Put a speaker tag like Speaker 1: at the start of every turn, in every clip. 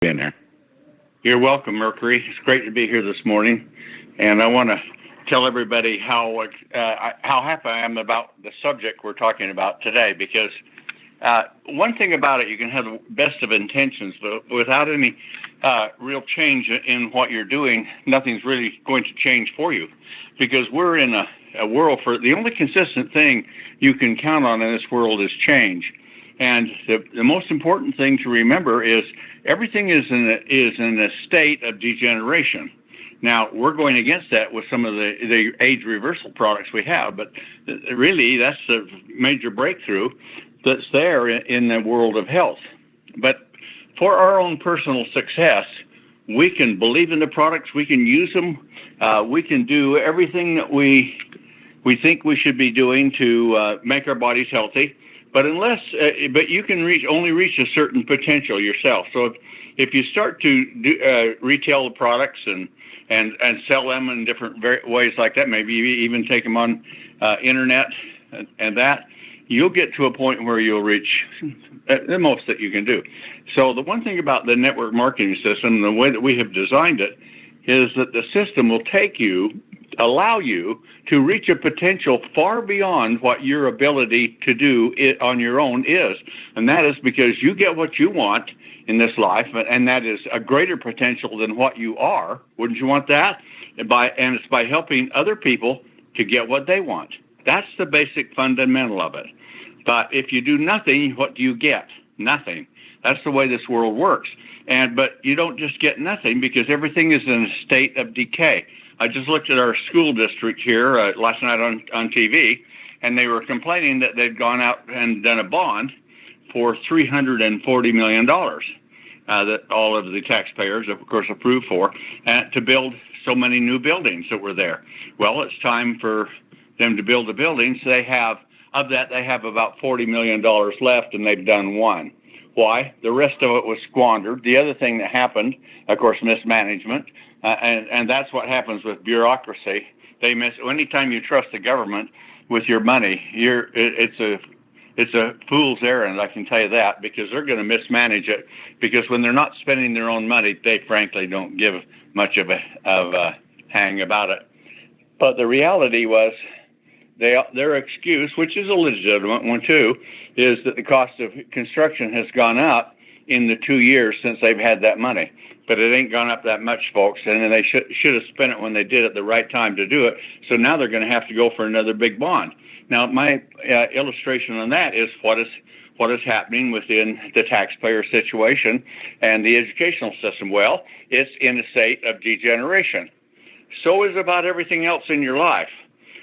Speaker 1: being there.
Speaker 2: You're welcome, Mercury. It's great to be here this morning, and I want to tell everybody how happy I am about the subject we're talking about today. Because one thing about it, you can have the best of intentions, but without any real change in what you're doing, nothing's really going to change for you. Because we're in a world for the only consistent thing you can count on in this world is change. And the most important thing to remember is everything is in a state of degeneration. Now, we're going against that with some of the age reversal products we have, but really that's the major breakthrough that's there in the world of health. But for our own personal success, we can believe in the products, we can use them, we can do everything that we think we should be doing to make our bodies healthy. But you can only reach a certain potential yourself. So if you start to retail the products and sell them in different ways like that, maybe even take them on internet and that, you'll get to a point where you'll reach the most that you can do. So the one thing about the network marketing system, the way that we have designed it, is that the system will allow you to reach a potential far beyond what your ability to do it on your own is. And that is because you get what you want in this life, and that is a greater potential than what you are. Wouldn't you want that? And it's by helping other people to get what they want. That's the basic fundamental of it. But if you do nothing, what do you get? Nothing. That's the way this world works. But you don't just get nothing, because everything is in a state of decay. I just looked at our school district here last night on TV, and they were complaining that they'd gone out and done a bond for $340 million that all of the taxpayers, of course, approved for, to build so many new buildings that were there. Well, it's time for them to build the buildings. They have about $40 million left, and they've done one. Why? The rest of it was squandered. The other thing that happened, of course, mismanagement, and that's what happens with bureaucracy. Anytime you trust the government with your money, it's a fool's errand, I can tell you that, because they're going to mismanage it. Because when they're not spending their own money, they frankly don't give much of a hang about it. But the reality was, their excuse, which is a legitimate one too, is that the cost of construction has gone up in the 2 years since they've had that money. But it ain't gone up that much, folks, and then they should have spent it when they did it the right time to do it. So now they're going to have to go for another big bond. Now, my illustration on that is what is happening within the taxpayer situation and the educational system. Well, it's in a state of degeneration. So is about everything else in your life.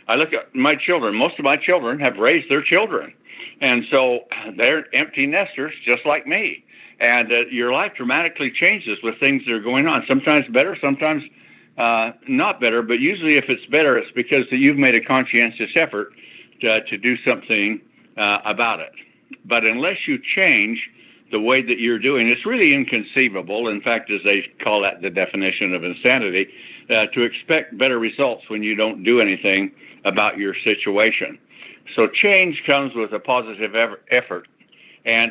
Speaker 2: I look at my children. Most of my children have raised their children. And so they're empty nesters just like me. And your life dramatically changes with things that are going on. Sometimes better, sometimes not better. But usually if it's better, it's because you've made a conscientious effort to do something about it. But unless you change the way that you're doing, it's really inconceivable. In fact, as they call that the definition of insanity, to expect better results when you don't do anything about your situation. So change comes with a positive effort.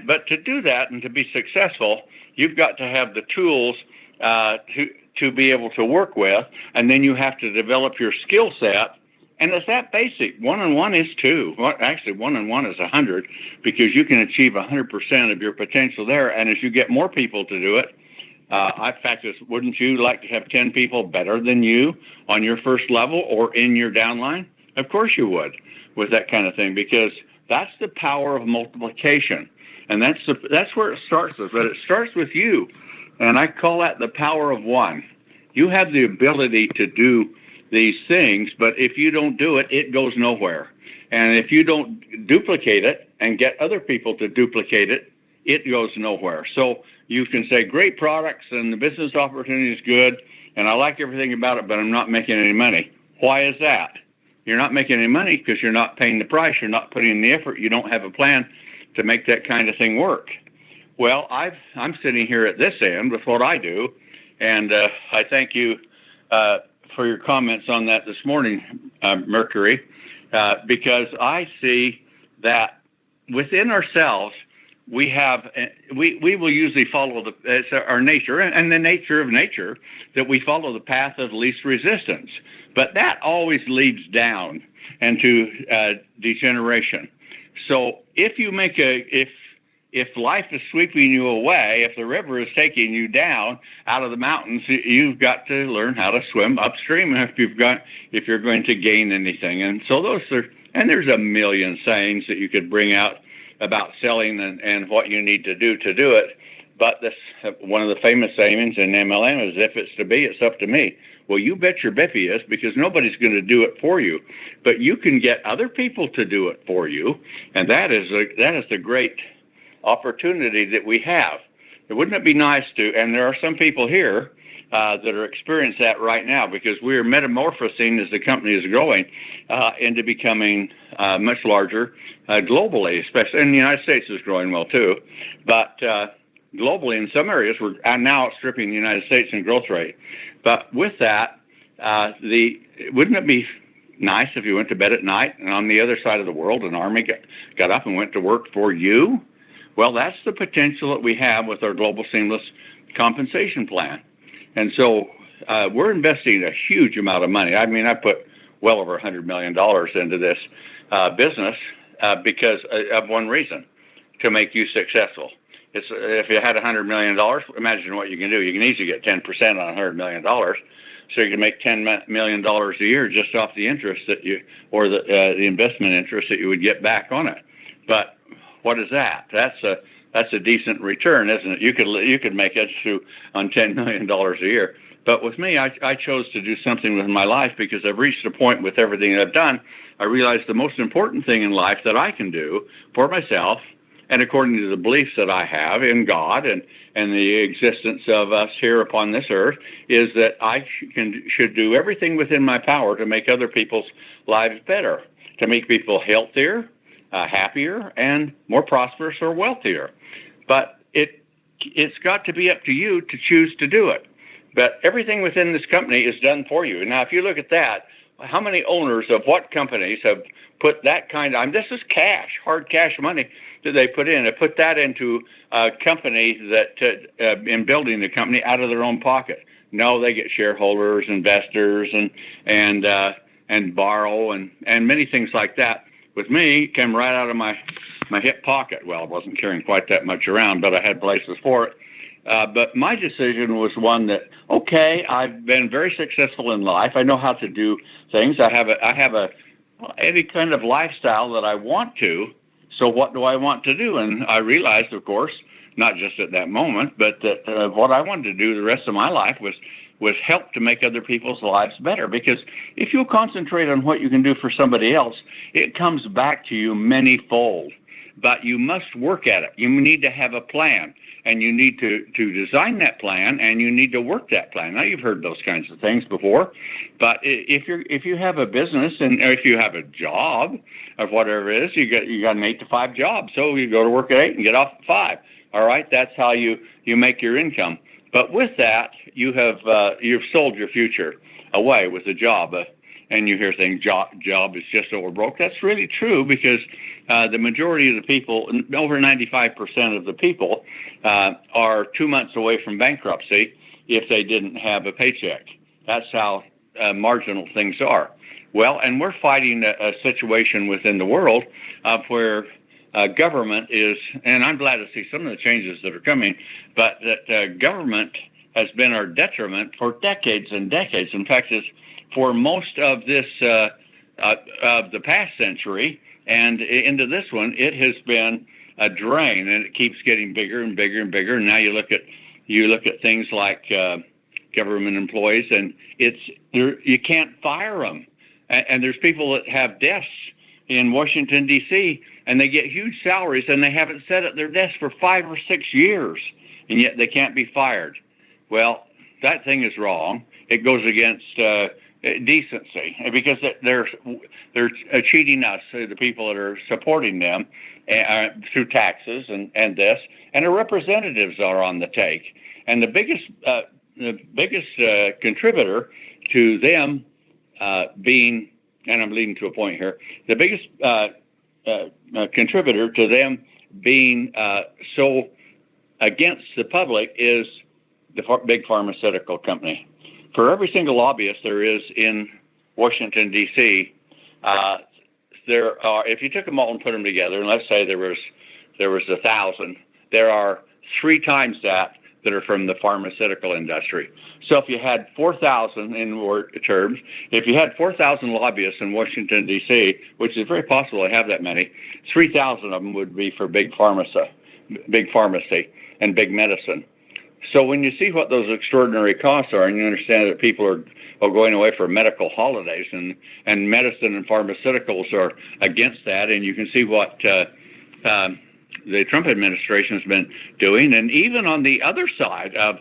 Speaker 2: But to do that and to be successful, you've got to have the tools to be able to work with, and then you have to develop your skill set. And it's that basic. 1 and 1 is 2. Well, actually, 1 and 1 is 100, because you can achieve 100% of your potential there. And as you get more people to do it, in fact, wouldn't you like to have 10 people better than you on your first level or in your downline? Of course you would, with that kind of thing, because that's the power of multiplication. And that's where it starts with. But it starts with you. And I call that the power of one. You have the ability to do these things, but if you don't do it, it goes nowhere. And if you don't duplicate it and get other people to duplicate it, it goes nowhere. So you can say great products and the business opportunity is good, and I like everything about it, but I'm not making any money. Why is that? You're not making any money because you're not paying the price. You're not putting in the effort. You don't have a plan to make that kind of thing work. Well, I'm sitting here at this end with what I do, and I thank you for your comments on that this morning, Mercury, because I see that within ourselves we will usually follow it's our nature and the nature of nature that we follow the path of least resistance. But that always leads down and to degeneration. So if you make if life is sweeping you away, if the river is taking you down out of the mountains, you've got to learn how to swim upstream if you're going to gain anything. And so there's a million sayings that you could bring out about selling and what you need to do it. But one of the famous sayings in MLM is, if it's to be, it's up to me. Well, you bet your biffy is, because nobody's going to do it for you. But you can get other people to do it for you, and that is the great opportunity that we have. Wouldn't it be nice to, and there are some people here that are experiencing that right now, because we are metamorphosing as the company is growing into becoming much larger globally, especially in the United States is growing well too. But globally, in some areas, we're now outstripping the United States in growth rate. But with that, wouldn't it be nice if you went to bed at night and on the other side of the world an army got up and went to work for you? Well, that's the potential that we have with our global seamless compensation plan. And so we're investing a huge amount of money. I mean, I put well over $100 million into this business because of one reason: to make you successful. If you had $100 million, imagine what you can do. You can easily get 10% on $100 million. So you can make $10 million a year just off the interest or the investment interest that you would get back on it. But what is that? That's a decent return, isn't it? You could make it on $10 million a year. But with me, I chose to do something with my life because I've reached a point with everything that I've done. I realized the most important thing in life that I can do for myself, and according to the beliefs that I have in God and the existence of us here upon this earth, is that I should do everything within my power to make other people's lives better, to make people healthier, happier, and more prosperous or wealthier. But it's got to be up to you to choose to do it. But everything within this company is done for you. Now, if you look at that, how many owners of what companies have put that this is cash, hard cash money that they put in. They put that into a company that, in building the company, out of their own pocket. No, they get shareholders, investors, and borrow and many things like that. With me, it came right out of my hip pocket. Well, I wasn't carrying quite that much around, but I had places for it. But my decision was one that, okay, I've been very successful in life. I know how to do things. I have any kind of lifestyle that I want to. So what do I want to do? And I realized, of course, not just at that moment, but that what I wanted to do the rest of my life was help to make other people's lives better. Because if you concentrate on what you can do for somebody else, it comes back to you many-fold. But you must work at it. You need to have a plan, and you need to design that plan, and you need to work that plan. Now, you've heard those kinds of things before, but if you have a business or if you have a job or whatever it is, you got an 8 to 5 job. So you go to work at 8 and get off at 5. All right, that's how you make your income. But with that, you've sold your future away with a job. And you hear things, job is just overbroke. That's really true, because the majority of the people, over 95% of the people, are 2 months away from bankruptcy if they didn't have a paycheck. That's how marginal things are. Well, and we're fighting a situation within the world where government is, and I'm glad to see some of the changes that are coming, but that government has been our detriment for decades and decades. In fact, for most of this of the past century and into this one, it has been a drain, and it keeps getting bigger and bigger and bigger. And now you look at things like government employees, and you can't fire them. And there's people that have desks in Washington, D.C., and they get huge salaries, and they haven't sat at their desk for 5 or 6 years, and yet they can't be fired. Well, that thing is wrong. It goes against decency, because they're cheating us, the people that are supporting them, through taxes and this, and the representatives are on the take. And the biggest contributor to them being, and I'm leading to a point here, the biggest contributor to them being so against the public is the big pharmaceutical company. For every single lobbyist there is in Washington, D.C., there are, if you took them all and put them together, and let's say there was 1,000, there are 3 times that are from the pharmaceutical industry. So if you had 4,000 in word terms, if you had 4,000 lobbyists in Washington, D.C., which is very possible to have that many, 3,000 of them would be for big pharmacy and big medicine. So when you see what those extraordinary costs are, and you understand that people are going away for medical holidays, and medicine and pharmaceuticals are against that, and you can see what the Trump administration has been doing, and even on the other side of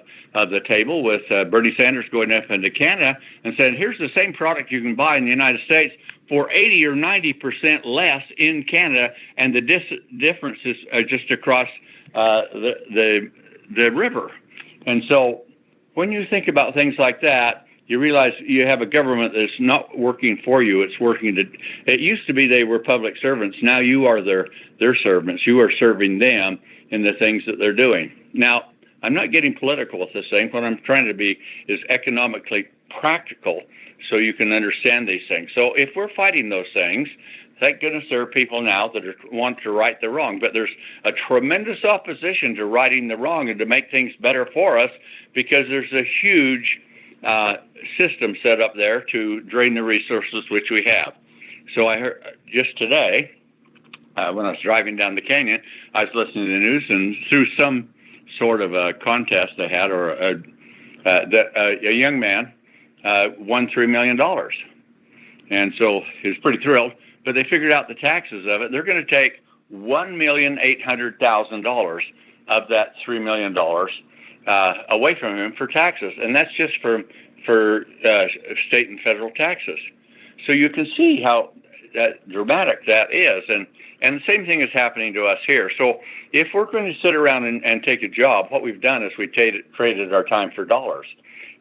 Speaker 2: the table with Bernie Sanders going up into Canada and saying, here's the same product you can buy in the United States for 80 or 90% less in Canada, and the differences are just across the river. And so when you think about things like that, you realize you have a government that's not working for you. It's working to. It used to be they were public servants. Now you are their servants. You are serving them in the things that they're doing. Now, I'm not getting political with this thing. What I'm trying to be is economically practical so you can understand these things. So if we're fighting those things, thank goodness there are people now that want to right the wrong. But there's a tremendous opposition to righting the wrong and to make things better for us, because there's a huge system set up there to drain the resources which we have. So I heard just today, when I was driving down the canyon, I was listening to the news, and through some sort of a contest they had, or a young man won $3 million. And so he was pretty thrilled, but they figured out the taxes of it. They're going to take $1,800,000 of that $3 million away from him for taxes, and that's just for state and federal taxes. So you can see how dramatic that is, and the same thing is happening to us here. So if we're going to sit around and take a job, what we've done is we traded our time for dollars,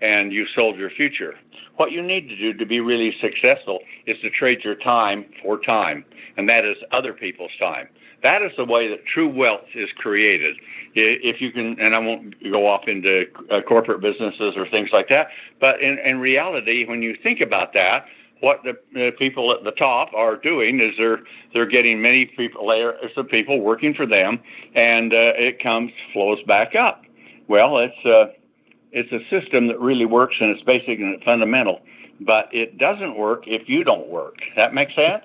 Speaker 2: and you sold your future. What you need to do to be really successful is to trade your time for time, and that is other people's time. That is the way that true wealth is created. If you can, and I won't go off into corporate businesses or things like that, but in reality, when you think about that, what the people at the top are doing is they're getting many people, layers of people working for them, and it flows back up. Well, it's a system that really works, and it's basic and it's fundamental, but it doesn't work if you don't work. That makes sense?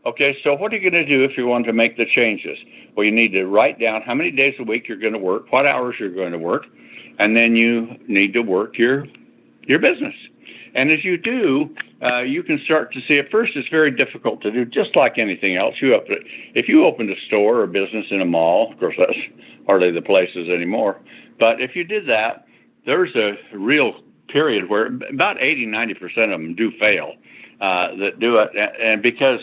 Speaker 2: Okay, so what are you going to do if you want to make the changes? Well, you need to write down how many days a week you're going to work, what hours you're going to work, and then you need to work your business. And as you do, you can start to see, at first it's very difficult to do, just like anything else. If you opened a store or business in a mall, of course that's hardly the places anymore, but if you did that, there's a real period where about 80-90% of them do fail that do it, and because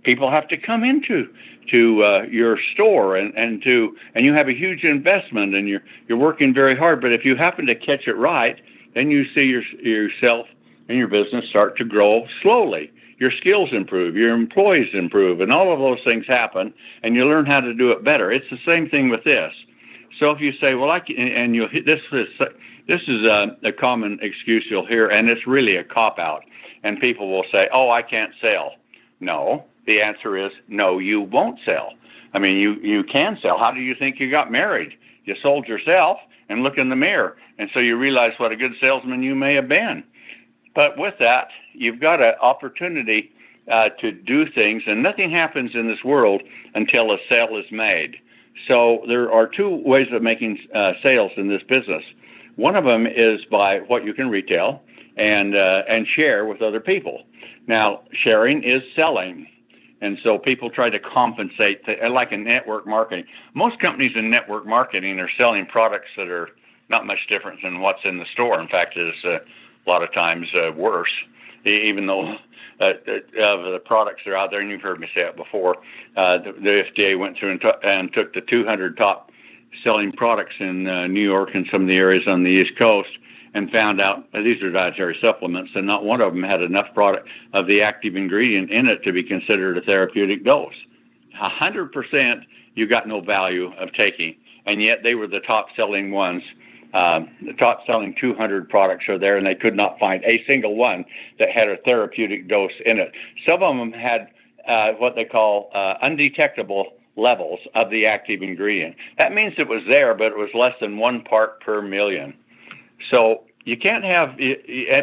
Speaker 2: people have to come into your store and you have a huge investment, and you're working very hard. But if you happen to catch it right, then you see yourself and your business start to grow slowly. Your skills improve, your employees improve, and all of those things happen, and you learn how to do it better. It's the same thing with this. So if you say, well, this is a common excuse you'll hear, and it's really a cop-out. And people will say, oh, I can't sell. No, the answer is no, you won't sell. I mean, you can sell. How do you think you got married? You sold yourself and look in the mirror. And so you realize what a good salesman you may have been. But with that, you've got an opportunity to do things, and nothing happens in this world until a sale is made. So there are 2 ways of making sales in this business. One of them is by what you can retail and share with other people. Now, sharing is selling. And so people try to compensate, like in network marketing. Most companies in network marketing are selling products that are not much different than what's in the store. In fact, it's a lot of times worse, even though the products that are out there, and you've heard me say it before, the FDA went through and took the 200 top selling products in New York and some of the areas on the East Coast, and found out these are dietary supplements, and not one of them had enough product of the active ingredient in it to be considered a therapeutic dose. 100% you got no value of taking. And yet they were the top selling ones. The top selling 200 products are there, and they could not find a single one that had a therapeutic dose in it. Some of them had what they call undetectable levels of the active ingredient. That means it was there, but it was less than 1 part per million. So you can't have,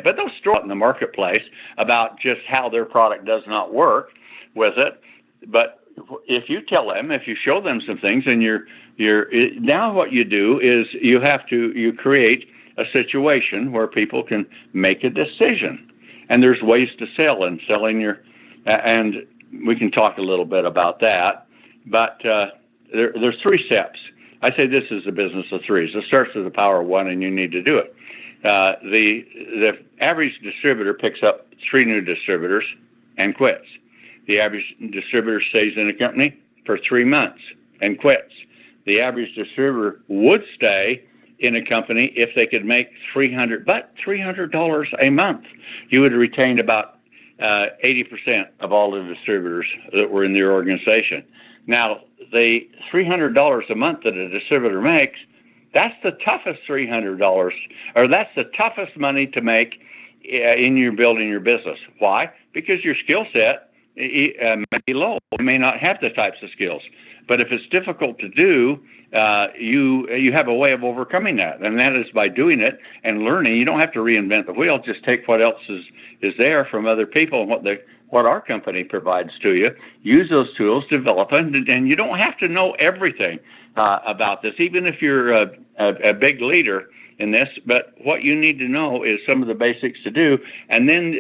Speaker 2: but they'll store it in the marketplace about just how their product does not work with it. But if you tell them, if you show them some things, and now what you do is you create a situation where people can make a decision, and there's ways to sell and selling and we can talk a little bit about that. But there's 3 steps. I say this is a business of 3s. It starts with the power of 1, and you need to do it. The average distributor picks up 3 new distributors and quits. The average distributor stays in a company for 3 months and quits. The average distributor would stay in a company if they could make $300 a month. You would have retained about 80% of all the distributors that were in your organization. Now, the $300 a month that a distributor makes, that's the toughest $300, or that's the toughest money to make in your building your business. Why? Because your skill set may be low. You may not have the types of skills. But if it's difficult to do, you have a way of overcoming that, and that is by doing it and learning. You don't have to reinvent the wheel. Just take what else is there from other people and what our company provides to you. Use those tools, develop them, and you don't have to know everything about this, even if you're a big leader in this. But what you need to know is some of the basics to do, and then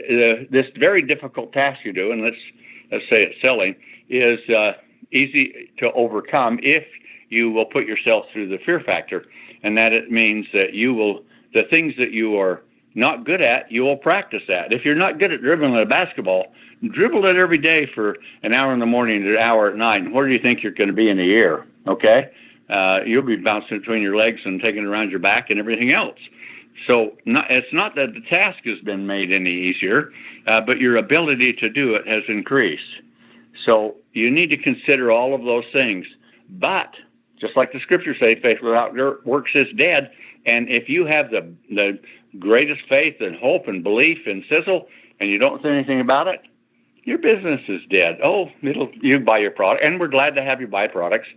Speaker 2: this very difficult task you do, and let's say it's selling, is easy to overcome if you will put yourself through the fear factor, and that it means that the things that you are not good at, you will practice that. If you're not good at dribbling a basketball, dribble it every day for an hour in the morning and an hour at night. Where do you think you're going to be in a year? Okay? You'll be bouncing between your legs and taking it around your back and everything else. So it's not that the task has been made any easier, but your ability to do it has increased. So you need to consider all of those things. But just like the scriptures say, faith without works is dead. And if you have the greatest faith and hope and belief in Sisel, and you don't say anything about it, your business is dead. Oh, you buy your product, and we're glad to have you buy products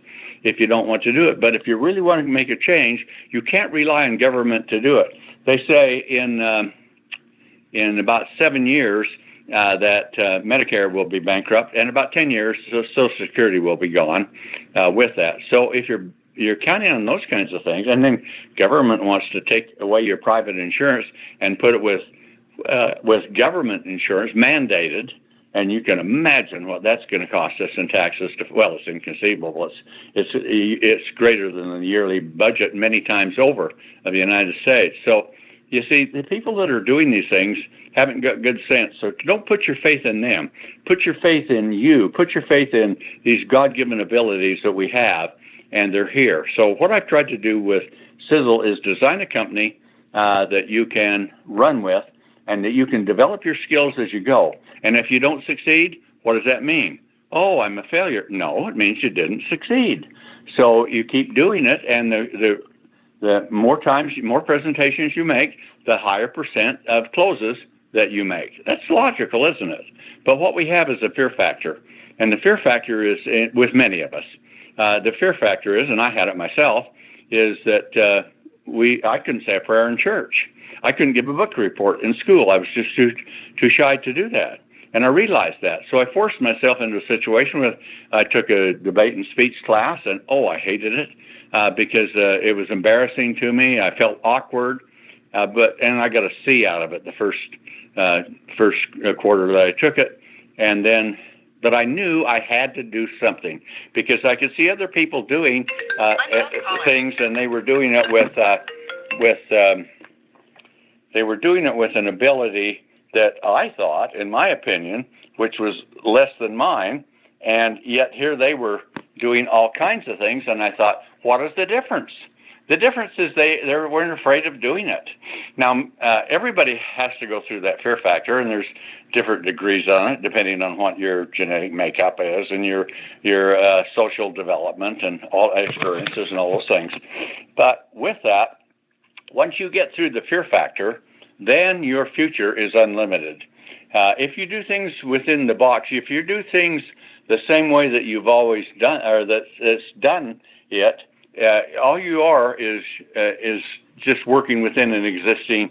Speaker 2: if you don't want to do it. But if you really want to make a change, you can't rely on government to do it. They say in about 7 years that Medicare will be bankrupt, and about 10 years, Social Security will be gone with that. So if you're counting on those kinds of things, and then government wants to take away your private insurance and put it with government insurance mandated, and you can imagine what that's going to cost us in taxes. Well, it's inconceivable. It's greater than the yearly budget many times over of the United States. So you see, the people that are doing these things haven't got good sense. So don't put your faith in them. Put your faith in you. Put your faith in these God-given abilities that we have, and they're here. So what I've tried to do with Sisel is design a company that you can run with, and that you can develop your skills as you go. And if you don't succeed, what does that mean? Oh, I'm a failure. No, it means you didn't succeed. So you keep doing it, and the more times, more presentations you make, the higher percent of closes that you make. That's logical, isn't it? But what we have is a fear factor, and the fear factor is with many of us. The fear factor is, and I had it myself, is that I couldn't say a prayer in church. I couldn't give a book report in school. I was just too shy to do that. And I realized that. So I forced myself into a situation where I took a debate and speech class, and I hated it because it was embarrassing to me. I felt awkward, and I got a C out of it the first quarter that I took it. But I knew I had to do something because I could see other people doing things, and they were doing it with an ability that I thought, in my opinion, which was less than mine, and yet here they were doing all kinds of things, and I thought, what is the difference? The difference is they weren't afraid of doing it. Now, everybody has to go through that fear factor, and there's different degrees on it depending on what your genetic makeup is and your social development and all experiences and all those things. But with that, once you get through the fear factor, then your future is unlimited. If you do things within the box, if you do things the same way that you've always done, or that it's done it, all you are is just working within an existing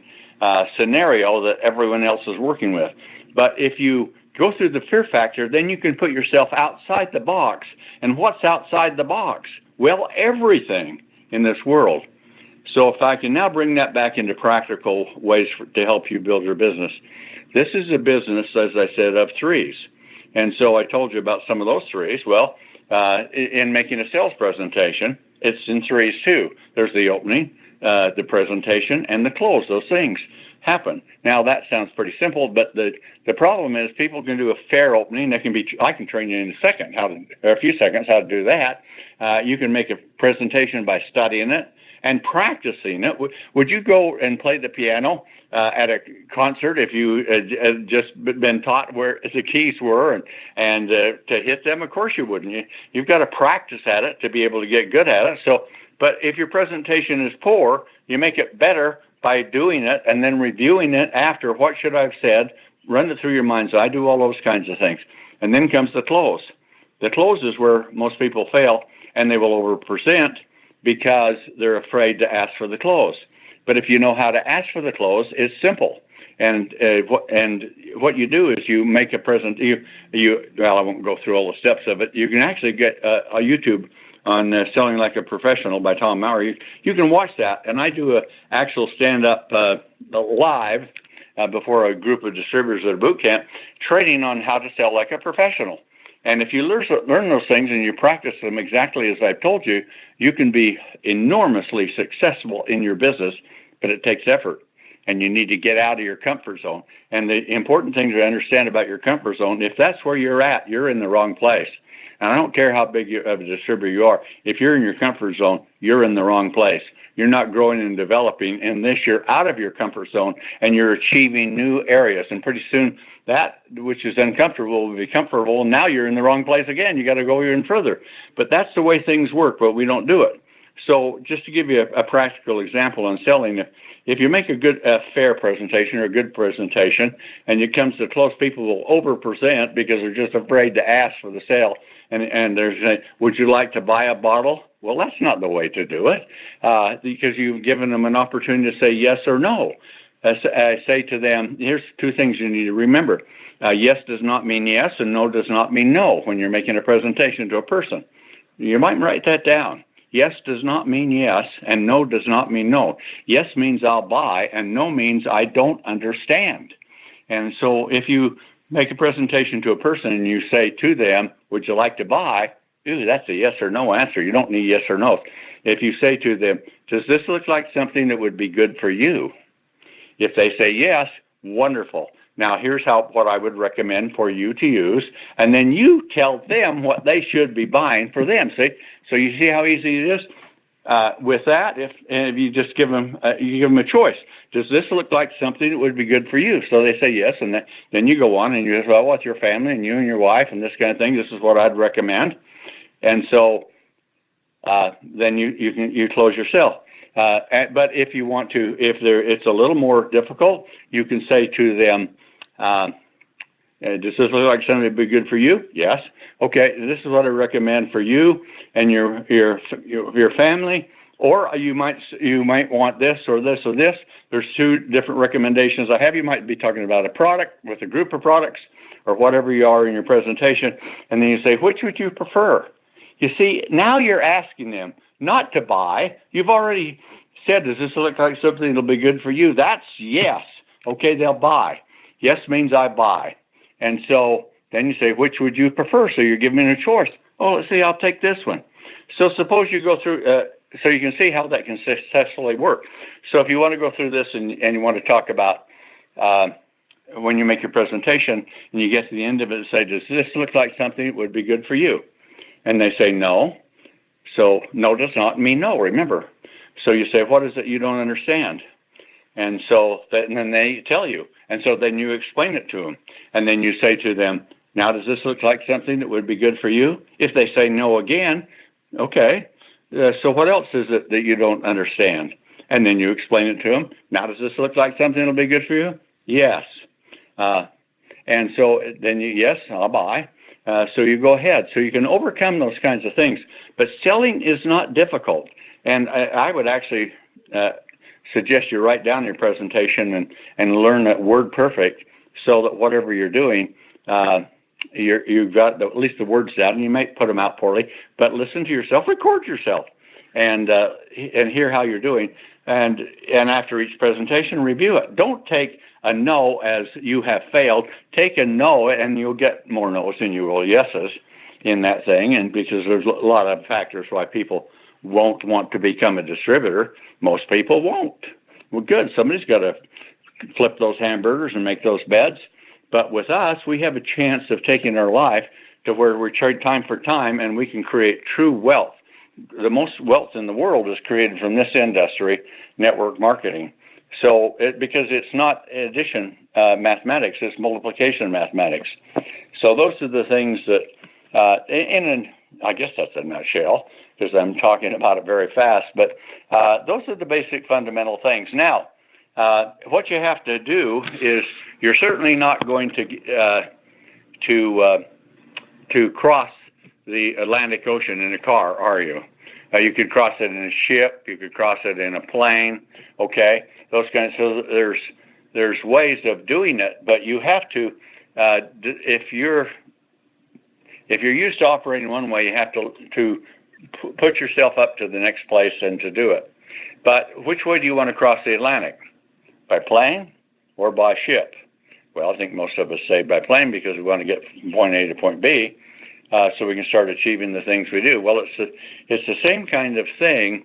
Speaker 2: scenario that everyone else is working with. But if you go through the fear factor, then you can put yourself outside the box. And what's outside the box? Well, everything in this world. So if I can now bring that back into practical ways to help you build your business. This is a business, as I said, of threes. And so I told you about some of those threes. Well, in making a sales presentation, it's in threes too. There's the opening, the presentation, and the close. Those things happen. Now that sounds pretty simple, but the problem is people can do a fair opening. I can train you in a few seconds how to do that. You can make a presentation by studying it and practicing it. Would you go and play the piano at a concert if you had just been taught where the keys were and to hit them? Of course you wouldn't. You've got to practice at it to be able to get good at it. So, but if your presentation is poor, you make it better by doing it and then reviewing it after. What should I have said? Run it through your mind's eye. Do all those kinds of things. And then comes the close. The close is where most people fail, and they will overpresent because they're afraid to ask for the close. But if you know how to ask for the close, it's simple. And what you do is you make a well, I won't go through all the steps of it. You can actually get a YouTube on Selling Like a Professional by Tom Mower. You can watch that, and I do a actual stand-up live before a group of distributors at a boot camp, training on how to sell like a professional. And if you learn those things and you practice them exactly as I've told you, you can be enormously successful in your business, but it takes effort. And you need to get out of your comfort zone. And the important thing to understand about your comfort zone, if that's where you're at, you're in the wrong place. And I don't care how big of a distributor you are. If you're in your comfort zone, you're in the wrong place. You're not growing and developing. And this, you're out of your comfort zone and you're achieving new areas. And pretty soon that which is uncomfortable will be comfortable. And now you're in the wrong place again. You got to go even further. But that's the way things work, but we don't do it. So just to give you a practical example on selling, if you make a fair presentation or a good presentation and it comes to close, people will over-present because they're just afraid to ask for the sale. And they're saying, would you like to buy a bottle? Well, that's not the way to do it because you've given them an opportunity to say yes or no. I say to them, here's two things you need to remember. Yes does not mean yes, and no does not mean no when you're making a presentation to a person. You might write that down. Yes does not mean yes, and no does not mean no. Yes means I'll buy, and no means I don't understand. And so if you make a presentation to a person and you say to them, would you like to buy? Ooh, that's a yes or no answer. You don't need yes or no. If you say to them, does this look like something that would be good for you? If they say yes, wonderful. Now here's what I would recommend for you to use, and then you tell them what they should be buying for them. See? So you see how easy it is? With that, if you just give them a choice. Does this look like something that would be good for you? So they say yes, and then you go on and you say, well, what's your family and you and your wife and this kind of thing? This is what I'd recommend. And so then you close your sale. But if you want to, it's a little more difficult, you can say to them, does this look like something that would be good for you? Yes. Okay, this is what I recommend for you and your family. Or you might want this or this or this. There's two different recommendations I have. You might be talking about a product with a group of products or whatever you are in your presentation. And then you say, which would you prefer? You see, now you're asking them not to buy. You've already said, does this look like something that'll be good for you? That's yes. Okay, they'll buy. Yes means I buy. And so then you say, which would you prefer? So you're giving me a choice. Oh, let's see, I'll take this one. So suppose you go through, so you can see how that can successfully work. So if you want to go through this and you want to talk about when you make your presentation and you get to the end of it and say, does this look like something that would be good for you? And they say no. So no does not mean no, remember. So you say, what is it you don't understand? And so and then they tell you. And so then you explain it to them. And then you say to them, now does this look like something that would be good for you? If they say no again, okay, so what else is it that you don't understand? And then you explain it to them. Now does this look like something that will be good for you? Yes. And so then yes, I'll buy. So you go ahead. So you can overcome those kinds of things. But selling is not difficult. And I would actually suggest you write down your presentation and learn that word perfect, so that whatever you're doing, you've got at least the words down. And you may put them out poorly, but listen to yourself, record yourself, and hear how you're doing. And after each presentation, review it. Don't take a no as you have failed. Take a no, and you'll get more no's than you will yeses in that thing. And because there's a lot of factors why people won't want to become a distributor. Most people won't. Well, good. Somebody's got to flip those hamburgers and make those beds. But with us, we have a chance of taking our life to where we trade time for time, and we can create true wealth. The most wealth in the world is created from this industry, network marketing. So, because it's not addition mathematics, it's multiplication mathematics. So those are the things that, I guess that's a nutshell, because I'm talking about it very fast. But those are the basic fundamental things. Now, what you have to do is, you're certainly not going to cross the Atlantic Ocean in a car, are you? You could cross it in a ship. You could cross it in a plane. Okay, those kinds. So there's ways of doing it, but you have to. If you're used to operating one way, you have to put yourself up to the next place and to do it. But which way do you want to cross the Atlantic? By plane or by ship? Well, I think most of us say by plane, because we want to get from point A to point B, so we can start achieving the things we do. Well, it's the same kind of thing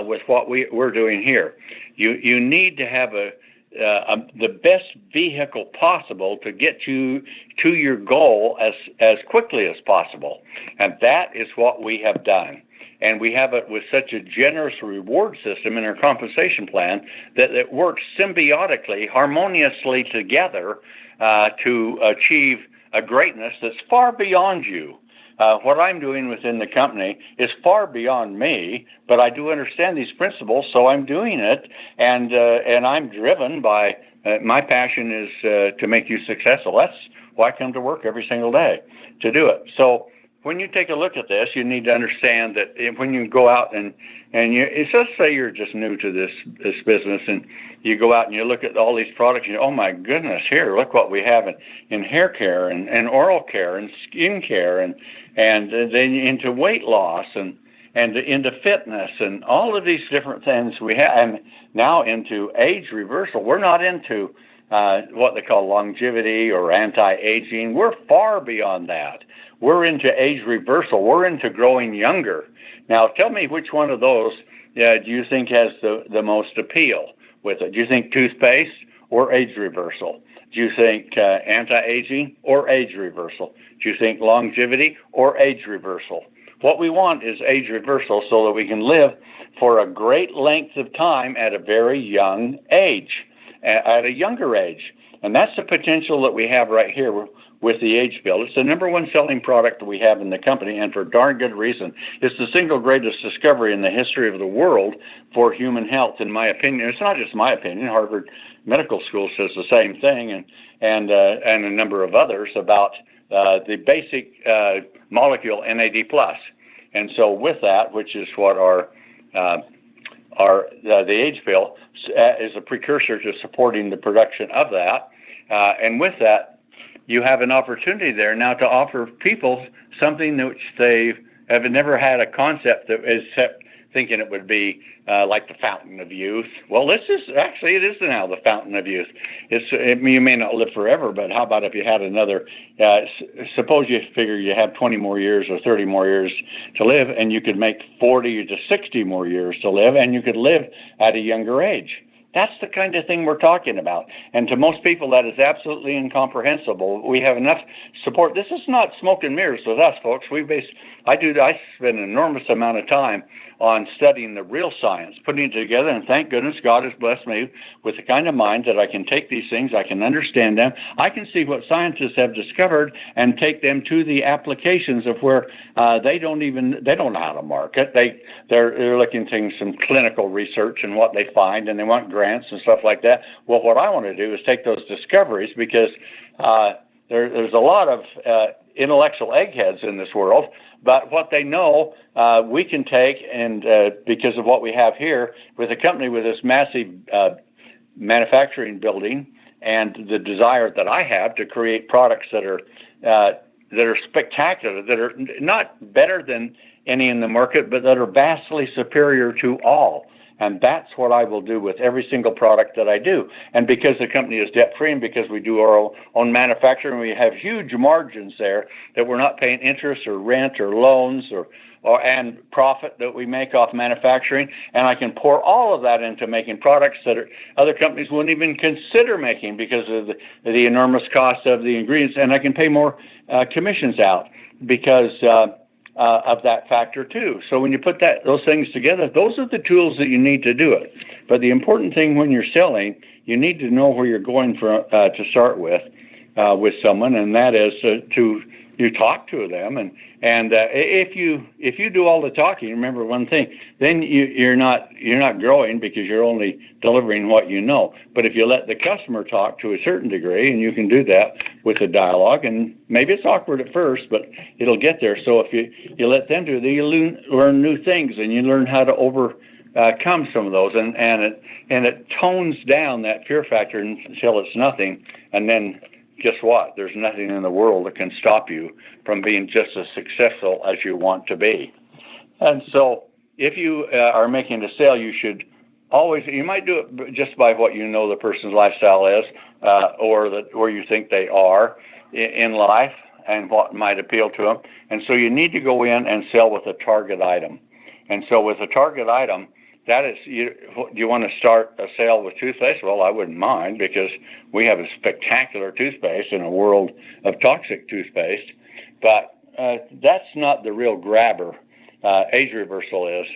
Speaker 2: with what we're doing here. You need to have the best vehicle possible to get you to your goal as quickly as possible, and that is what we have done. And we have it with such a generous reward system in our compensation plan that it works symbiotically, harmoniously together to achieve a greatness that's far beyond you. What I'm doing within the company is far beyond me, but I do understand these principles, so I'm doing it, and I'm driven by my passion is to make you successful. That's why I come to work every single day, to do it. So when you take a look at this, you need to understand that when you go out and let's say you're just new to this business, and you go out and you look at all these products, and you, oh my goodness, here, look what we have in hair care and oral care and skin care and then into weight loss and into fitness and all of these different things we have, and now into age reversal. We're not into what they call longevity or anti-aging. We're far beyond that. We're into age reversal. We're into growing younger. Now, tell me which one of those do you think has the most appeal with it? Do you think toothpaste or age reversal? Do you think anti-aging or age reversal? Do you think longevity or age reversal? What we want is age reversal so that we can live for a great length of time at a very young age, at a younger age. And that's the potential that we have right here with the age pill. It's the number one selling product that we have in the company, and for darn good reason. It's the single greatest discovery in the history of the world for human health, in my opinion. It's not just my opinion. Harvard Medical School says the same thing, and a number of others about the basic molecule NAD+. And so with that, which is what the age pill is a precursor to supporting the production of that, and with that, you have an opportunity there now to offer people something which they have never had a concept of, except thinking it would be like the fountain of youth. Well, it is now the fountain of youth. You may not live forever, but how about if you had another, suppose you figure you have 20 more years or 30 more years to live, and you could make 40 to 60 more years to live, and you could live at a younger age. That's the kind of thing we're talking about. And to most people, that is absolutely incomprehensible. We have enough support. This is not smoke and mirrors with us, folks. I spend an enormous amount of time on studying the real science, putting it together, and thank goodness God has blessed me with the kind of mind that I can take these things, I can understand them, I can see what scientists have discovered and take them to the applications of where they don't know how to market. They're looking at some clinical research and what they find, and they want grants and stuff like that. Well, what I want to do is take those discoveries, because there's a lot of intellectual eggheads in this world, but what they know we can take, and because of what we have here with a company with this massive manufacturing building and the desire that I have to create products that are spectacular, that are not better than any in the market, but that are vastly superior to all. And that's what I will do with every single product that I do. And because the company is debt-free, and because we do our own manufacturing, we have huge margins there that we're not paying interest or rent or loans and profit that we make off manufacturing. And I can pour all of that into making products that other companies wouldn't even consider making because of the enormous cost of the ingredients. And I can pay more commissions out because of that factor too. So when you put those things together, those are the tools that you need to do it. But the important thing when you're selling, you need to know where you're going to start with someone, and that is you talk to them, and if you do all the talking, remember one thing, then you're not growing because you're only delivering what you know. But if you let the customer talk to a certain degree, and you can do that with a dialogue, and maybe it's awkward at first, but it'll get there. So if you let them do it, then you learn new things, and you learn how to overcome some of those, and it tones down that fear factor until it's nothing, and then guess what? There's nothing in the world that can stop you from being just as successful as you want to be. And so if you are making a sale, you might do it just by what you know the person's lifestyle is, or you think they are in life, and what might appeal to them. And so you need to go in and sell with a target item. And so with a target item, that is, do you want to start a sale with toothpaste? Well, I wouldn't mind, because we have a spectacular toothpaste in a world of toxic toothpaste. But that's not the real grabber. Age reversal is,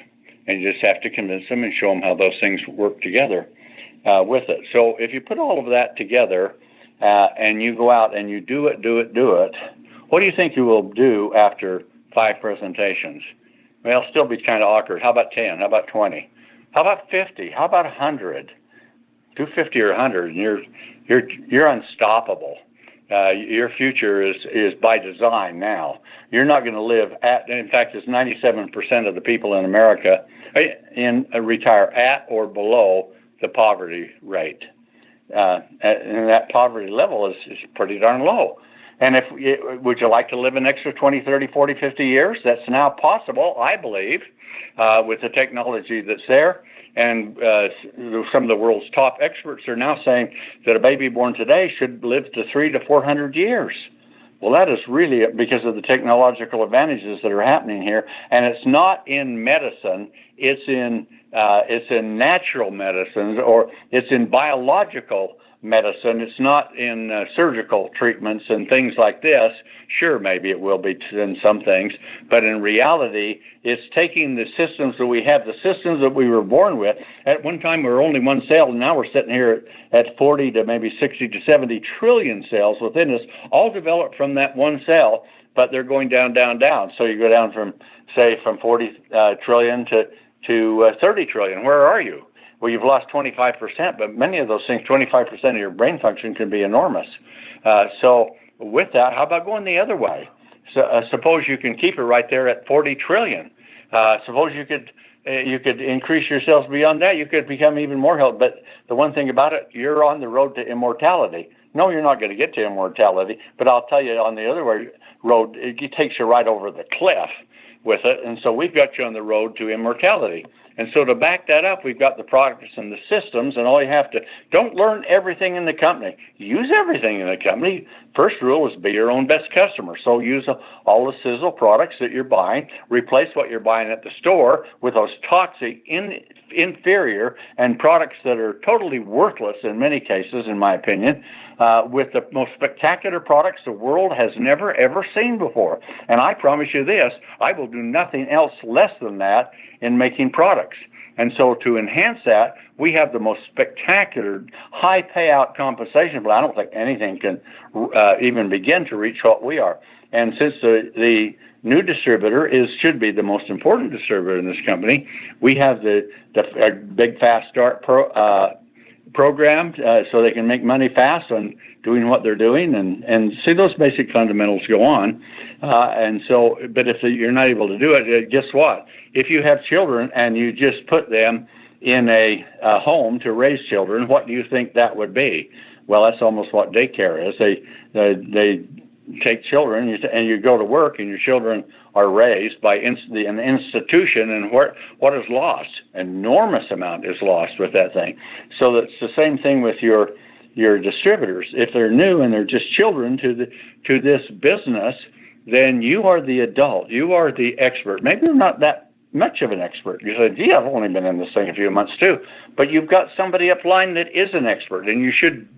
Speaker 2: and you just have to convince them and show them how those things work together with it. So if you put all of that together and you go out and you do it, what do you think you will do after 5 presentations? Well, it'll still be kind of awkward. How about 10? How about 20? How about 50? How about 100? Do 50 or 100, and you're unstoppable. Your future is by design now. You're not going to live in fact, it's 97% of the people in America retire at or below the poverty rate. And that poverty level is pretty darn low. And would you like to live an extra 20, 30, 40, 50 years? That's now possible, I believe, with the technology that's there. And some of the world's top experts are now saying that a baby born today should live to 300 to 400 years. Well, that is really because of the technological advantages that are happening here. And it's not in medicine, it's in natural medicines, or it's in biological medicine. It's not in surgical treatments and things like this. Sure, maybe it will be in some things, but in reality, it's taking the systems that we have, the systems that we were born with. At one time, we were only one cell, and now we're sitting here at 40 to maybe 60 to 70 trillion cells within us, all developed from that one cell, but they're going down, down, down. So you go down from 40 trillion to 30 trillion. Where are you? Well, you've lost 25%, but many of those things, 25% of your brain function can be enormous. So with that, how about going the other way? So, suppose you can keep it right there at 40 trillion. Suppose you could increase your cells beyond that. You could become even more healthy. But the one thing about it, you're on the road to immortality. No, you're not going to get to immortality, but I'll tell you, on the other road, it takes you right over the cliff with it. And so we've got you on the road to immortality. And so to back that up, we've got the products and the systems, and all you have to, don't learn everything in the company. Use everything in the company. First rule is be your own best customer. So use all the Sisel products that you're buying, replace what you're buying at the store with those toxic, inferior, and products that are totally worthless in many cases, in my opinion, with the most spectacular products the world has never, ever seen before. And I promise you this, I will do nothing else less than that in making products. And so to enhance that, we have the most spectacular high payout compensation plan. I don't think anything can even begin to reach what we are. And since the new distributor should be the most important distributor in this company, we have the big fast start program so they can make money fast on doing what they're doing, and see those basic fundamentals go on. And so, but if you're not able to do it, guess what? If you have children and you just put them in a home to raise children, what do you think that would be? Well, that's almost what daycare is. They take children and you go to work, and your children are raised by an institution, and what is lost? Enormous amount is lost with that thing. So that's the same thing with your distributors. If they're new and they're just children to this business, then you are the adult. You are the expert. Maybe you're not that much of an expert. You say, gee, I've only been in this thing a few months too. But you've got somebody upline that is an expert, and you should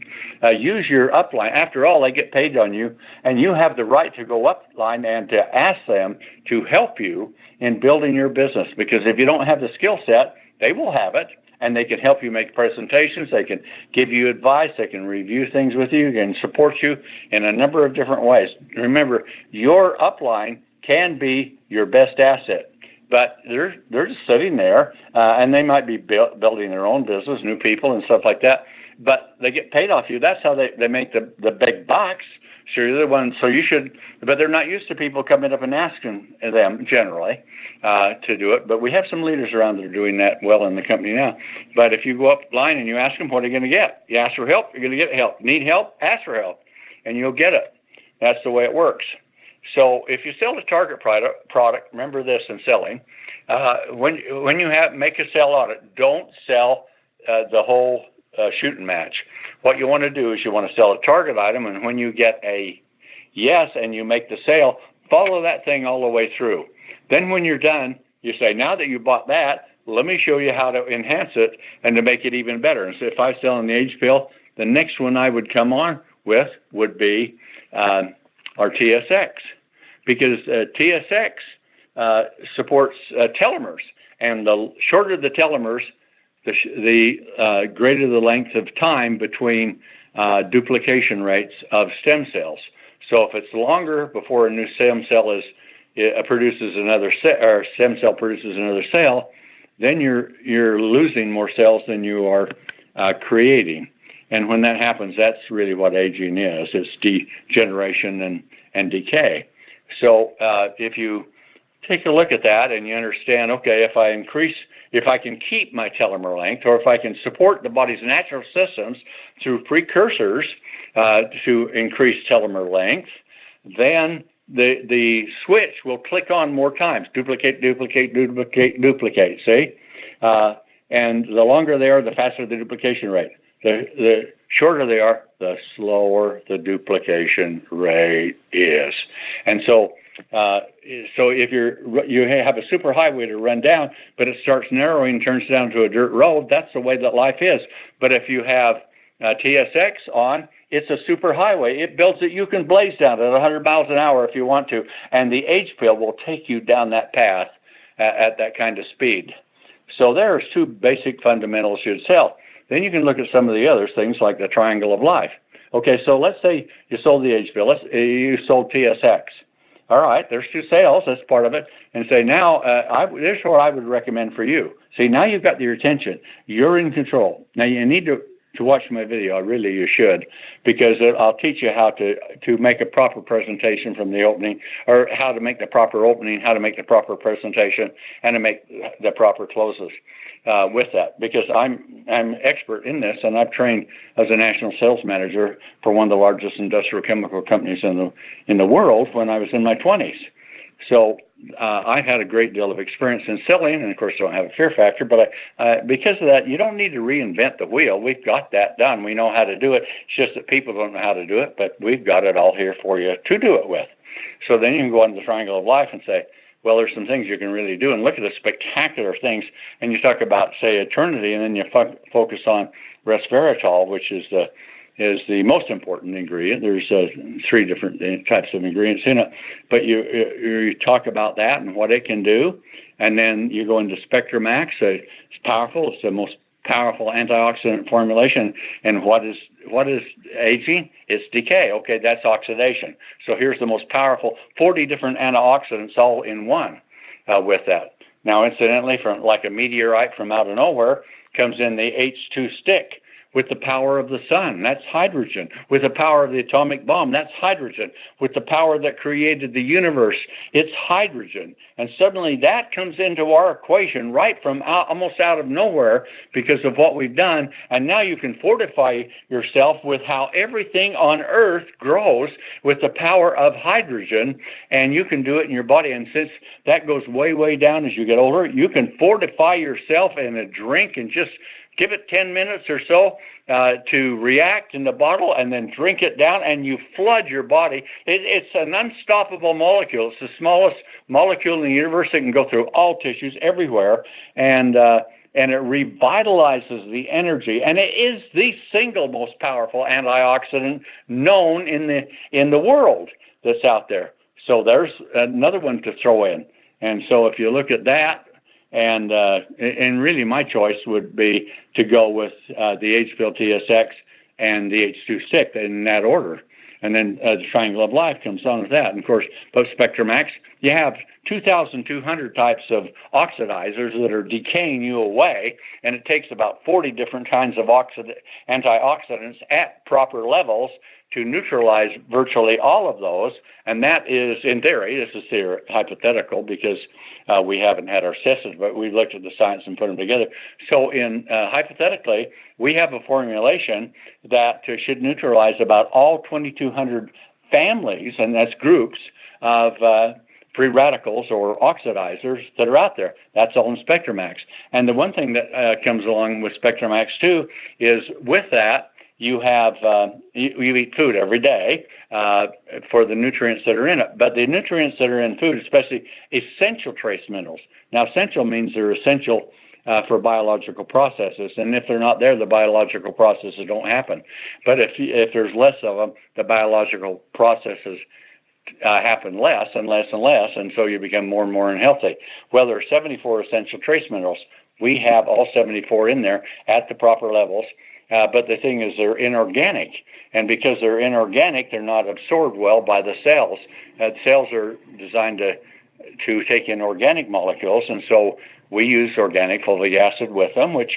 Speaker 2: use your upline. After all, they get paid on you, and you have the right to go upline and to ask them to help you in building your business. Because if you don't have the skill set, they will have it, and they can help you make presentations. They can give you advice. They can review things with you and support you in a number of different ways. Remember, your upline can be your best asset. But they're just sitting there, and they might be building their own business, new people and stuff like that. But they get paid off you. That's how they make the big bucks. Sure, you're the one. So you should, but they're not used to people coming up and asking them generally to do it. But we have some leaders around that are doing that well in the company now. But if you go up line and you ask them, what are you going to get? You ask for help, you're going to get help. Need help? Ask for help, and you'll get it. That's the way it works. So if you sell a target product, remember this in selling. When you make a sell audit, don't sell the whole shooting match. What you want to do is you want to sell a target item, and when you get a yes and you make the sale, follow that thing all the way through. Then when you're done, you say, now that you bought that, let me show you how to enhance it and to make it even better. And so if I sell an age pill, the next one I would come on with would be our TSX, because TSX supports telomeres, and the shorter the telomeres, the greater the length of time between duplication rates of stem cells. So if it's longer before a new stem cell produces another stem cell produces another cell, then you're losing more cells than you are creating. And when that happens, that's really what aging is. It's degeneration and decay. So if you take a look at that and you understand, okay, if I can keep my telomere length, or if I can support the body's natural systems through precursors to increase telomere length, then the switch will click on more times. Duplicate, duplicate, duplicate, duplicate, see? And the longer they are, the faster the duplication rate. The shorter they are, the slower the duplication rate is. And so if you have a super highway to run down, but it starts narrowing, turns down to a dirt road, that's the way that life is. But if you have TSX on, it's a super highway. It builds it. You can blaze down at 100 miles an hour if you want to, and the age pill will take you down that path at that kind of speed. So there's two basic fundamentals you'd sell. Then you can look at some of the other things like the triangle of life. Okay, so let's say you sold the age pill. You sold TSX. All right, there's two sales. That's part of it. And say, now, here's what I would recommend for you. See, now you've got your attention. You're in control. Now, you need to watch my video. Really, you should, because I'll teach you how to make a proper presentation from the opening, or how to make the proper opening, how to make the proper presentation, and to make the proper closes with that. Because I'm expert in this, and I've trained as a national sales manager for one of the largest industrial chemical companies in the world when I was in my 20s. So I had a great deal of experience in selling, and of course I don't have a fear factor, but because of that, you don't need to reinvent the wheel. We've got that done. We know how to do it. It's just that people don't know how to do it, but we've got it all here for you to do it with. So then you can go on the triangle of life and say, well, there's some things you can really do, and look at the spectacular things. And you talk about, say, eternity, and then you focus on resveratrol, which is the most important ingredient. There's 3 different types of ingredients in it, but you talk about that and what it can do, and then you go into Spectramax. It's powerful. It's the most powerful antioxidant formulation. And what is aging? It's decay. Okay, that's oxidation. So here's the most powerful 40 different antioxidants all in one with that. Now, incidentally, from like a meteorite from out of nowhere comes in the H2 stick. With the power of the sun, that's hydrogen. With the power of the atomic bomb, that's hydrogen. With the power that created the universe, it's hydrogen. And suddenly that comes into our equation right from almost out of nowhere because of what we've done. And now you can fortify yourself with how everything on Earth grows with the power of hydrogen, and you can do it in your body. And since that goes way, way down as you get older, you can fortify yourself in a drink and just give it 10 minutes or so to react in the bottle, and then drink it down, and you flood your body. It's an unstoppable molecule. It's the smallest molecule in the universe. It can go through all tissues everywhere, and it revitalizes the energy. And it is the single most powerful antioxidant known in the world that's out there. So there's another one to throw in. And so if you look at that, and really my choice would be to go with the H-Pill TSX and the H2 stick in that order. And then the Triangle of Life comes on with that. And of course, post Spectramax, you have 2,200 types of oxidizers that are decaying you away, and it takes about 40 different kinds of antioxidants at proper levels to neutralize virtually all of those. And that is, in theory, this is hypothetical because we haven't had our sessions, but we've looked at the science and put them together. So hypothetically, we have a formulation that should neutralize about all 2,200 families, and that's groups of free radicals or oxidizers that are out there. That's all in Spectramax. And the one thing that comes along with Spectramax too is with that, you have you eat food every day for the nutrients that are in it. But the nutrients that are in food, especially essential trace minerals. Now, essential means they're essential for biological processes, and if they're not there, the biological processes don't happen. But if there's less of them, the biological processes happen less and less and less, and so you become more and more unhealthy. Well, there are 74 essential trace minerals. We have all 74 in there at the proper levels. But the thing is, they're inorganic, and because they're inorganic, they're not absorbed well by the cells. Cells are designed to take in organic molecules, and so we use organic folic acid with them, which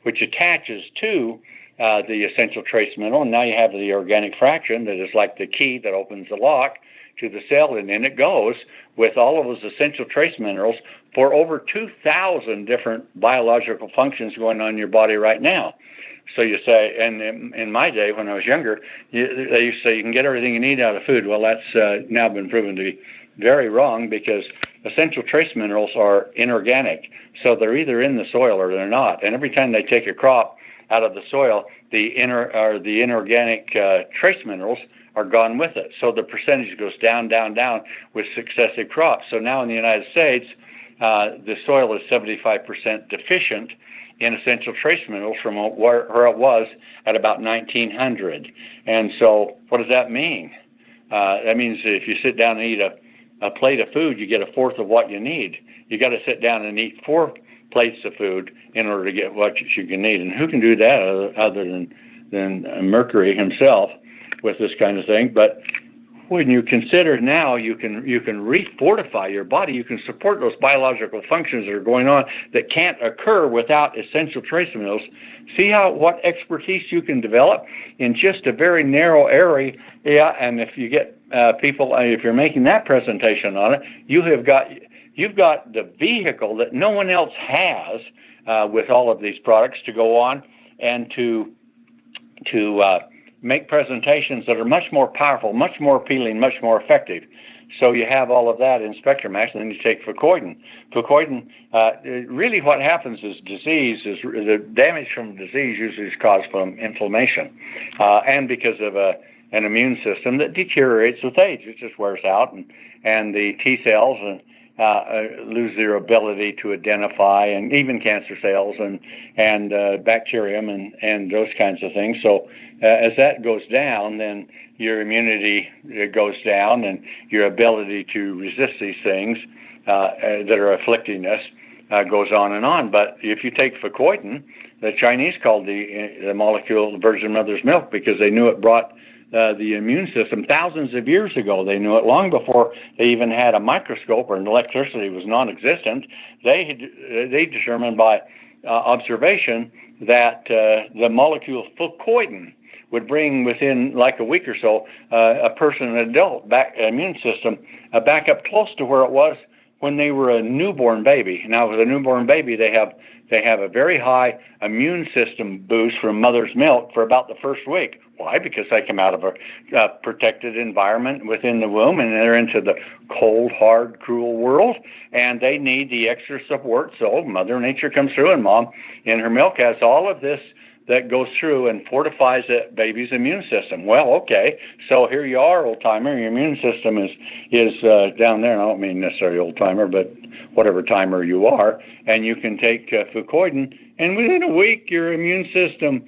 Speaker 2: attaches to the essential trace mineral, and now you have the organic fraction that is like the key that opens the lock to the cell, and in it goes with all of those essential trace minerals for over 2,000 different biological functions going on in your body right now. So you say, and in my day when I was younger, they used to say you can get everything you need out of food. Well, that's now been proven to be very wrong because essential trace minerals are inorganic. So they're either in the soil or they're not. And every time they take a crop out of the soil, the inorganic trace minerals are gone with it. So the percentage goes down, down, down with successive crops. So now in the United States, the soil is 75% deficient in essential trace minerals from where it was at about 1900. And so what does that mean? That means that if you sit down and eat a plate of food, you get a fourth of what you need. You got to sit down and eat 4 plates of food in order to get what you can need. And who can do that other than Mercury himself with this kind of thing? But when you consider now you can refortify your body, you can support those biological functions that are going on that can't occur without essential trace minerals. See what expertise you can develop in just a very narrow area. Yeah, and if you get people, if you're making that presentation on it, you've got the vehicle that no one else has with all of these products to go on and to make presentations that are much more powerful, much more appealing, much more effective. So you have all of that in SpectrumX, and then you take Fucoidan. Fucoidan, really what happens is the damage from disease usually is caused from inflammation, and because of an immune system that deteriorates with age. It just wears out, and the T cells lose their ability to identify, and even cancer cells and bacterium and those kinds of things. So as that goes down, then your immunity goes down, and your ability to resist these things that are afflicting us goes on and on. But if you take Fucoidan, the Chinese called the molecule the virgin mother's milk because they knew it brought the immune system thousands of years ago. They knew it long before they even had a microscope, or electricity was non-existent. They determined by observation that the molecule Fucoidan would bring within like a week or so a person, an adult immune system back up close to where it was when they were a newborn baby. Now, with a newborn baby, they have a very high immune system boost from mother's milk for about the first week. Why? Because they come out of a protected environment within the womb, and they're into the cold, hard, cruel world, and they need the extra support. So Mother Nature comes through, and Mom in her milk has all of this that goes through and fortifies that baby's immune system. Well, okay, so here you are, old timer. Your immune system is down there. And I don't mean necessarily old timer, but whatever timer you are, and you can take Fucoidan, and within a week your immune system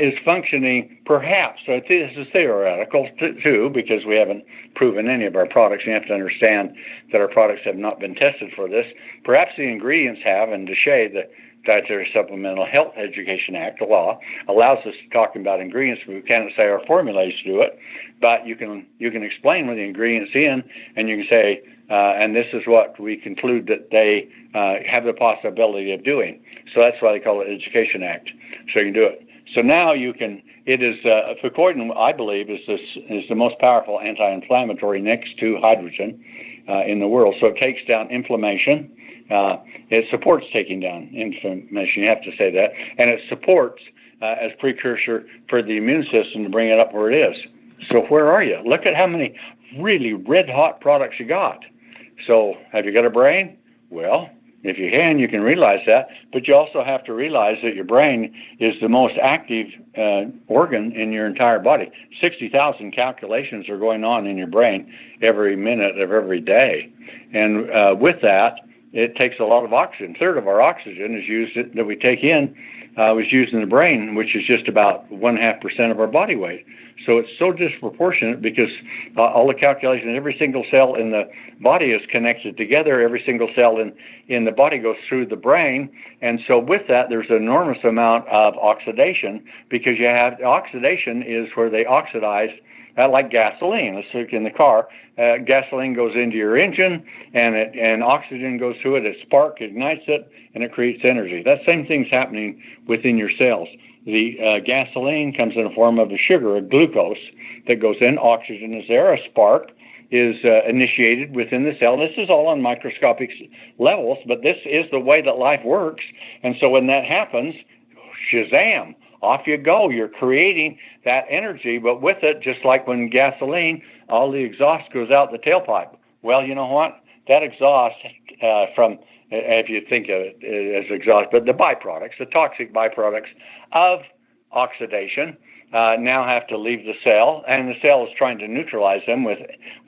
Speaker 2: is functioning. Perhaps, so this is theoretical too, because we haven't proven any of our products. You have to understand that our products have not been tested for this. Perhaps the ingredients have, and DSHEA, the Dietary Supplemental Health Education Act, the law, allows us to talk about ingredients, but we can't say our formulas do it. But you can explain what the ingredients in, and you can say, and this is what we conclude that they have the possibility of doing. So that's why they call it Education Act. So you can do it. So now you can. It is Fucoidan, I believe, is the most powerful anti-inflammatory next to hydrogen in the world. So it takes down inflammation. It supports taking down inflammation, you have to say that, and it supports as precursor for the immune system to bring it up where it is. So where are you? Look at how many really red-hot products you got. So have you got a brain? Well, if you can realize that, but you also have to realize that your brain is the most active organ in your entire body. 60,000 calculations are going on in your brain every minute of every day, and with that, it takes a lot of oxygen. A third of our oxygen is used that we take in was used in the brain, which is just about 0.5% of our body weight. So it's so disproportionate because all the calculations, every single cell in the body is connected together. Every single cell in the body goes through the brain. And so with that, there's an enormous amount of oxidation because you have oxidation is where they oxidize like gasoline. Let's look in the car. Gasoline goes into your engine, and oxygen goes through it. It spark ignites it, and it creates energy. That same thing's happening within your cells. The gasoline comes in the form of a sugar, a glucose, that goes in. Oxygen is there. A spark is initiated within the cell. This is all on microscopic levels, but this is the way that life works. And so when that happens, shazam! Off you go. You're creating that energy, but with it, just like when gasoline, all the exhaust goes out the tailpipe. Well, you know what? That exhaust from, if you think of it as exhaust, but the byproducts, the toxic byproducts of oxidation now have to leave the cell, and the cell is trying to neutralize them with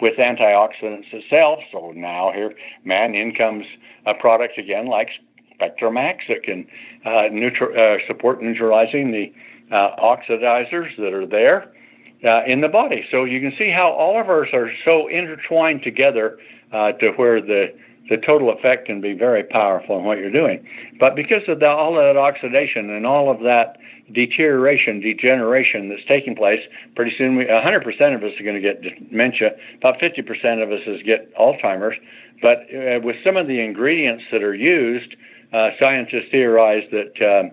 Speaker 2: antioxidants itself. So now here, in comes a product again like SpectrumX that can support neutralizing the oxidizers that are there in the body. So you can see how all of ours are so intertwined together to where the total effect can be very powerful in what you're doing. But because of all of that oxidation and all of that degeneration that's taking place, pretty soon 100% of us are going to get dementia. About 50% of us get Alzheimer's. But with some of the ingredients that are used, scientists theorize that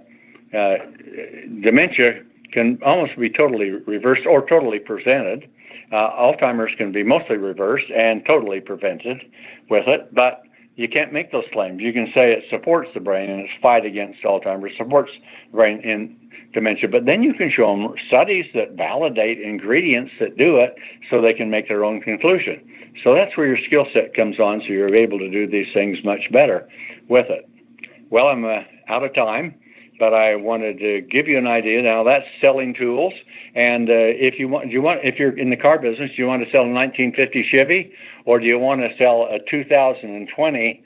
Speaker 2: dementia can almost be totally reversed or totally prevented. Alzheimer's can be mostly reversed and totally prevented with it. But you can't make those claims. You can say it supports the brain and it's fight against Alzheimer's, supports the brain in dementia, but then you can show them studies that validate ingredients that do it so they can make their own conclusion. So that's where your skill set comes on, so you're able to do these things much better with it. Well, I'm out of time, but I wanted to give you an idea. Now that's selling tools, and if you're in the car business, do you want to sell a 1950 Chevy, or do you want to sell a 2020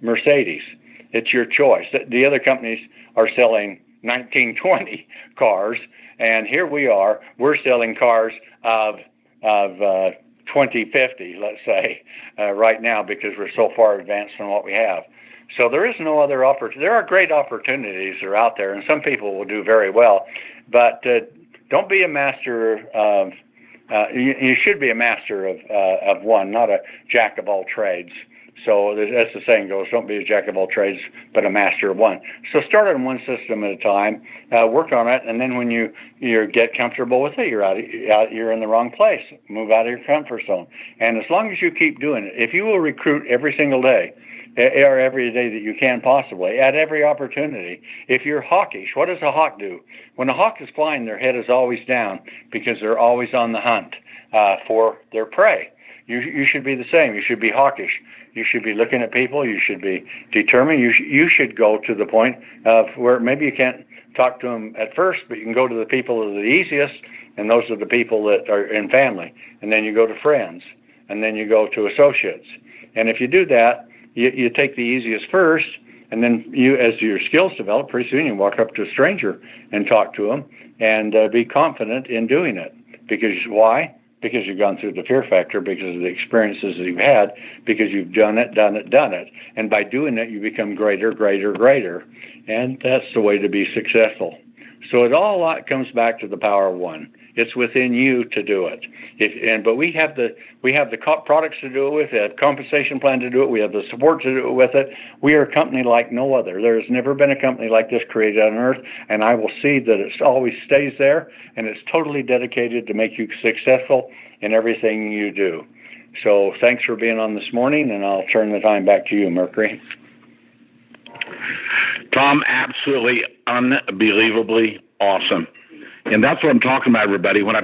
Speaker 2: Mercedes? It's your choice. The other companies are selling 1920 cars, and here we are. We're selling cars of 2050, let's say, right now, because we're so far advanced in what we have. So there is no other opportunity. There are great opportunities that are out there, and some people will do very well. But don't be a master of. You should be a master of one, not a jack of all trades. So as the saying goes, don't be a jack of all trades, but a master of one. So start on one system at a time, work on it, and then when you get comfortable with it, you're in the wrong place. Move out of your comfort zone. And as long as you keep doing it, if you will recruit every single day, or every day that you can possibly, at every opportunity. If you're hawkish, what does a hawk do? When a hawk is flying, their head is always down because they're always on the hunt for their prey. You should be the same. You should be hawkish. You should be looking at people. You should be determined. You should go to the point of where maybe you can't talk to them at first, but you can go to the people that are the easiest, and those are the people that are in family. And then you go to friends, and then you go to associates. And if you do that, you take the easiest first, and then as your skills develop, pretty soon you walk up to a stranger and talk to them and be confident in doing it. Because why? Because you've gone through the fear factor, because of the experiences that you've had, because you've done it. And by doing it, you become greater. And that's the way to be successful. So it all comes back to the power of one. It's within you to do it. But we have the products to do it with. We have compensation plan to do it. We have the support to do it with it. We are a company like no other. There has never been a company like this created on earth, and I will see that it always stays there, and it's totally dedicated to make you successful in everything you do. So thanks for being on this morning, and I'll turn the time back to you, Mercury.
Speaker 1: Tom, absolutely unbelievably awesome. And that's what I'm talking about, everybody. When I